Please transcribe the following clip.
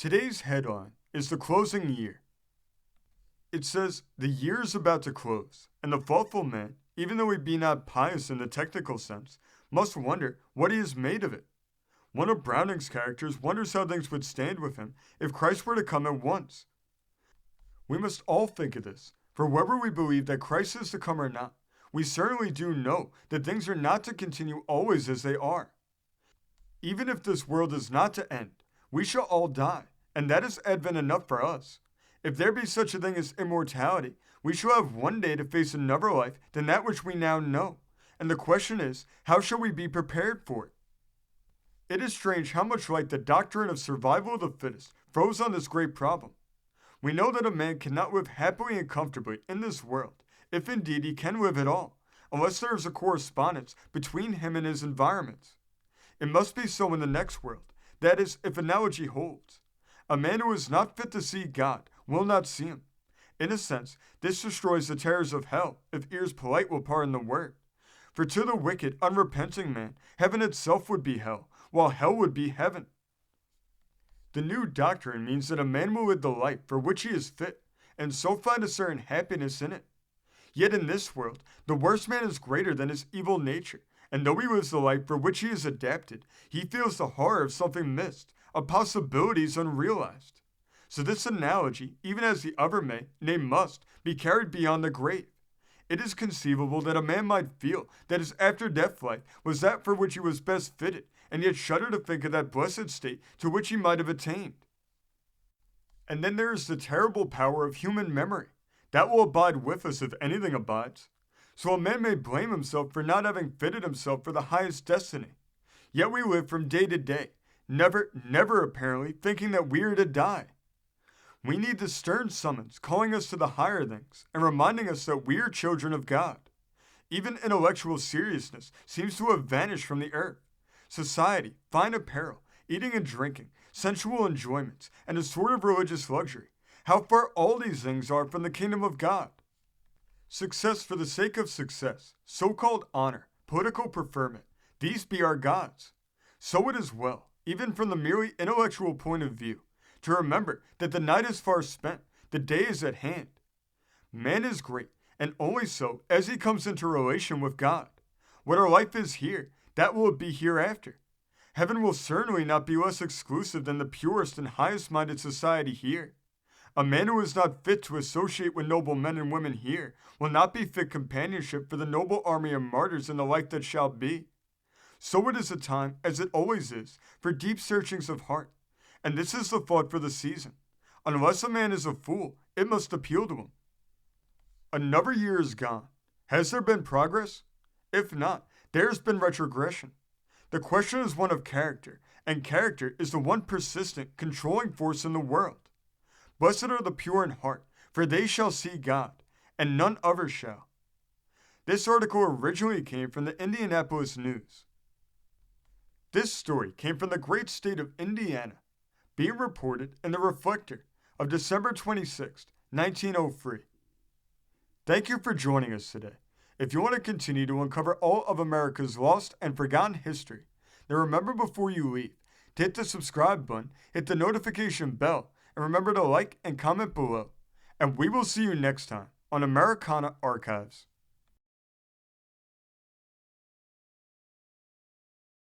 Today's headline is the closing year. It says, the year is about to close, and the thoughtful man, even though he be not pious in the technical sense, must wonder what he is made of it. One of Browning's characters wonders how things would stand with him if Christ were to come at once. We must all think of this, for whether we believe that Christ is to come or not, we certainly do know that things are not to continue always as they are. Even if this world is not to end, we shall all die, and that is advent enough for us. If there be such a thing as immortality, we shall have one day to face another life than that which we now know, and the question is, how shall we be prepared for it? It is strange how much light the doctrine of survival of the fittest throws on this great problem. We know that a man cannot live happily and comfortably in this world, if indeed he can live at all, unless there is a correspondence between him and his environments. It must be so in the next world. That is, if analogy holds. A man who is not fit to see God will not see him. In a sense, this destroys the terrors of hell, if ears polite will pardon the word. For to the wicked, unrepenting man, heaven itself would be hell, while hell would be heaven. The new doctrine means that a man will live the life for which he is fit, and so find a certain happiness in it. Yet in this world, the worst man is greater than his evil nature, and though he lives the life for which he is adapted, he feels the horror of something missed, of possibilities unrealized. So this analogy, even as the other may, nay must, be carried beyond the grave. It is conceivable that a man might feel that his after-death life was that for which he was best fitted, and yet shudder to think of that blessed state to which he might have attained. And then there is the terrible power of human memory. That will abide with us if anything abides. So a man may blame himself for not having fitted himself for the highest destiny. Yet we live from day to day, never apparently thinking that we are to die. We need the stern summons calling us to the higher things and reminding us that we are children of God. Even intellectual seriousness seems to have vanished from the earth. Society, fine apparel, eating and drinking, sensual enjoyments, and a sort of religious luxury. How far all these things are from the kingdom of God. Success for the sake of success, so-called honor, political preferment, these be our gods. So it is well, even from the merely intellectual point of view, to remember that the night is far spent, the day is at hand. Man is great, and only so as he comes into relation with God. What our life is here, that will it be hereafter. Heaven will certainly not be less exclusive than the purest and highest-minded society here. A man who is not fit to associate with noble men and women here will not be fit companionship for the noble army of martyrs in the life that shall be. So it is a time, as it always is, for deep searchings of heart. And this is the thought for the season. Unless a man is a fool, it must appeal to him. Another year is gone. Has there been progress? If not, there has been retrogression. The question is one of character, and character is the one persistent, controlling force in the world. Blessed are the pure in heart, for they shall see God, and none other shall. This article originally came from the Indianapolis News. This story came from the great state of Indiana, being reported in the Reflector of December 26, 1903. Thank you for joining us today. If you want to continue to uncover all of America's lost and forgotten history, then remember before you leave to hit the subscribe button, hit the notification bell, and remember to like and comment below. And we will see you next time on Americana Archives.